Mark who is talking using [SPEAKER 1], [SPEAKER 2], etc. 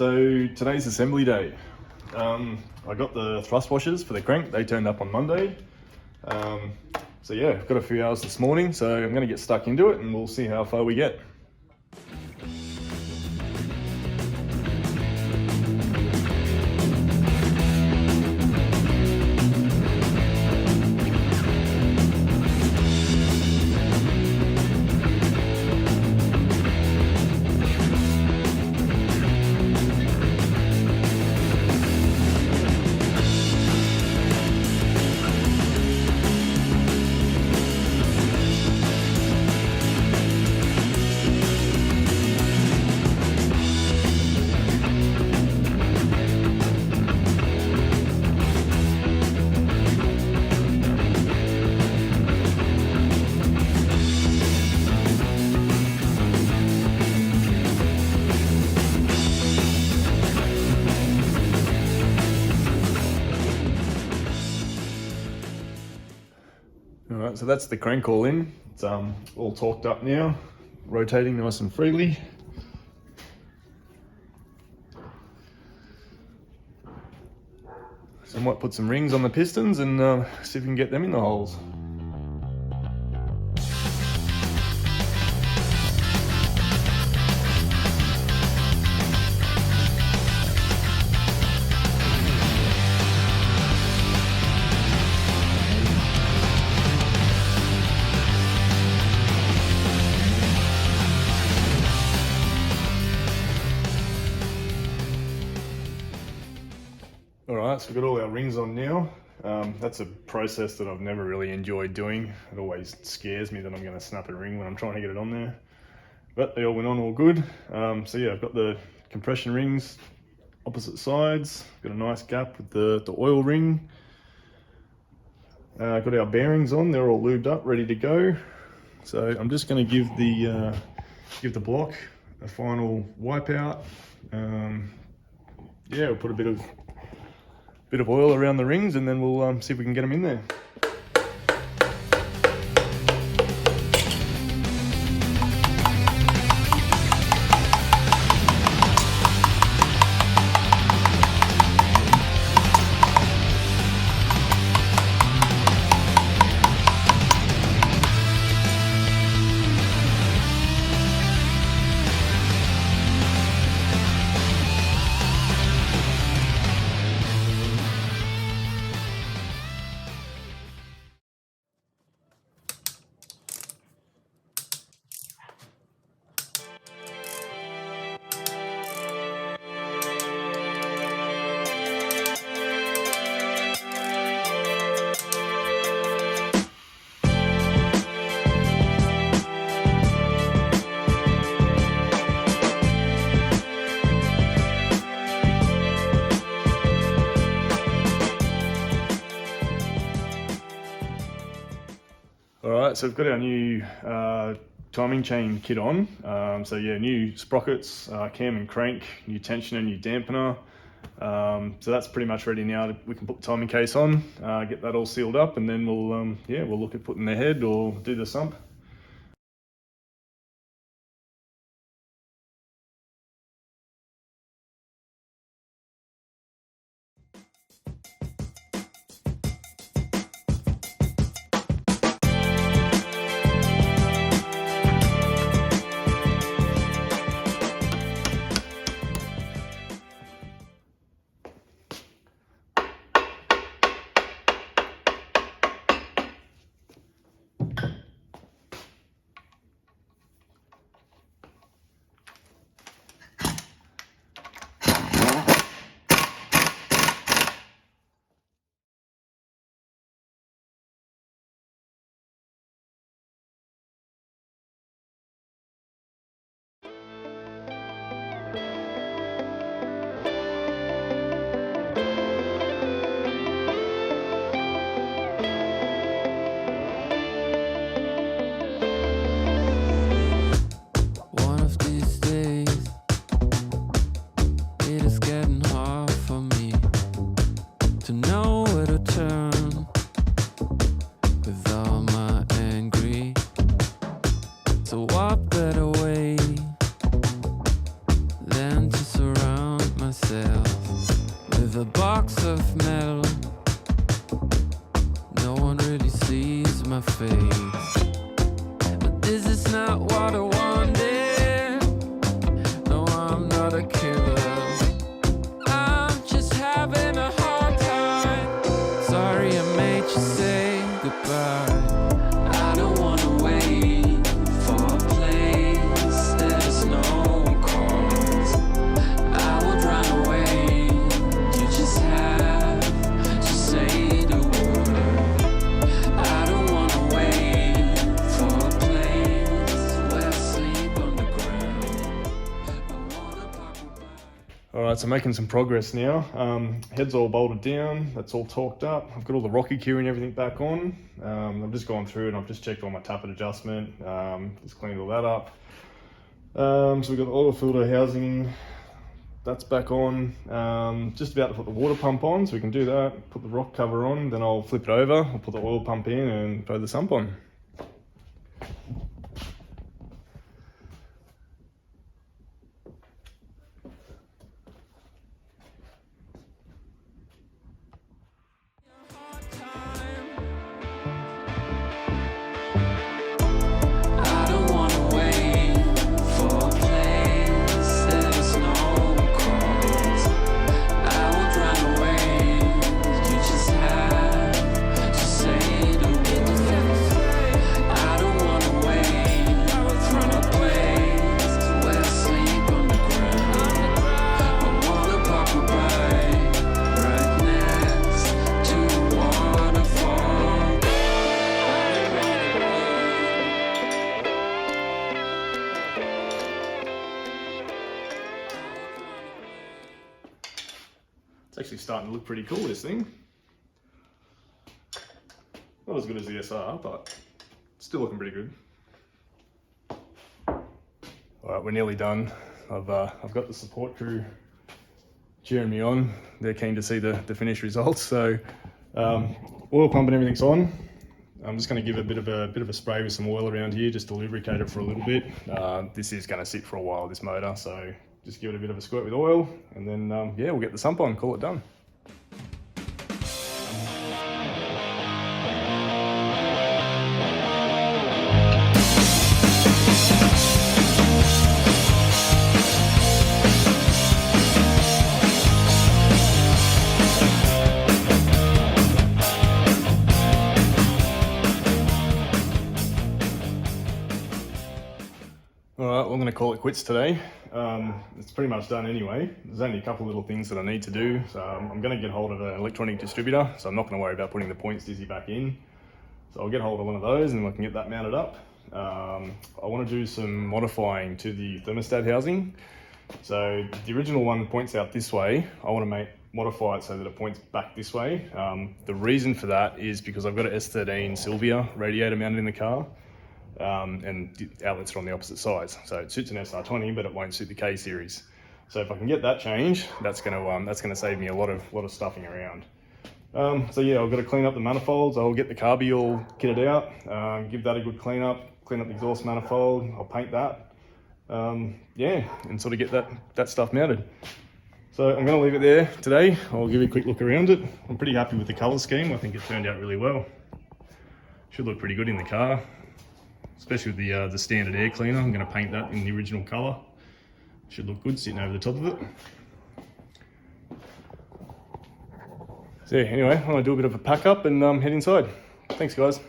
[SPEAKER 1] So today's assembly day. I got the thrust washers for the crank. They turned up on Monday. So yeah, I've got a few hours this morning, so I'm going to get stuck into it and we'll see how far we get. Alright, so that's the crank all in. It's all torqued up now, rotating nice and freely. So I might put some rings on the pistons and see if we can get them in the holes. Alright, so we've got all our rings on now. That's a process that I've never really enjoyed doing. It always scares me that I'm going to snap a ring when I'm trying to get it on there. But they all went on all good. So yeah, I've got the compression rings opposite sides. Got a nice gap with the oil ring. Got our bearings on, they're all lubed up, ready to go. So I'm just going to give the block a final wipe out. Yeah, we'll put a bit of oil around the rings and then we'll see if we can get them in there. Alright, so we've got our new timing chain kit on. So yeah, new sprockets, cam and crank, new tensioner, new dampener. So that's pretty much ready now. We can put the timing case on, get that all sealed up, and then we'll look at putting the head or do the sump.
[SPEAKER 2] So what better way than to surround box of metal. No one really sees my face, but this is not what I wanted. No, I'm not a killer. I'm just having a hard time. Sorry I made you say goodbye. I don't wanna wait for a place there's no one calls. I would run away. You just have to say the word. I don't wanna wait for a place where I sleep on the ground. I wanna pop a bag.
[SPEAKER 1] All right, so making some progress now. Head's all bolted down, that's all torqued up. I've got all the rocky cue and everything back on. I've just gone through and I've just checked all my tappet adjustment, just cleaned all that up. So we've got the oil filter housing, that's back on. Just about to put the water pump on, so we can do that. Put the rock cover on, then I'll flip it over, I'll put the oil pump in and throw the sump on.
[SPEAKER 2] I don't wanna wait for a place there's no calls. I would run away. You just have to say the word. I don't wanna wait for a place where I sleep on the ground. I wanna pop a bite right next to a waterfall.
[SPEAKER 1] It's actually starting to look pretty cool, this thing. Not as good as the SR, but still looking pretty good. All right, we're nearly done. I've got the support crew cheering me on. They're keen to see the finished results. So oil pump and everything's on. I'm just going to give it a bit of a spray with some oil around here just to lubricate it for a little bit. This is going to sit for a while, this motor, so just give it a bit of a squirt with oil, and then yeah, we'll get the sump on, call it done. All right, well, I'm going to call it quits today. It's pretty much done anyway. There's only a couple little things that I need to do. So I'm going to get hold of an electronic distributor, so I'm not going to worry about putting the points dizzy back in. So I'll get hold of one of those and I can get that mounted up. I want to do some modifying to the thermostat housing. So the original one points out this way. I want to modify it so that it points back this way. The reason for that is because I've got an S13 Sylvia radiator mounted in the car. And the outlets are on the opposite sides. So it suits an SR20, but it won't suit the K series. So if I can get that changed, that's gonna save me a lot of stuffing around. So yeah, I've got to clean up the manifolds. I'll get the carby all kitted out, give that a good clean up the exhaust manifold. I'll paint that, yeah, and sort of get that stuff mounted. So I'm going to leave it there today. I'll give you a quick look around it. I'm pretty happy with the color scheme. I think it turned out really well. Should look pretty good in the car, especially with the standard air cleaner. I'm going to paint that in the original color. Should look good sitting over the top of it. So yeah, anyway, I'm going to do a bit of a pack up and head inside. Thanks guys.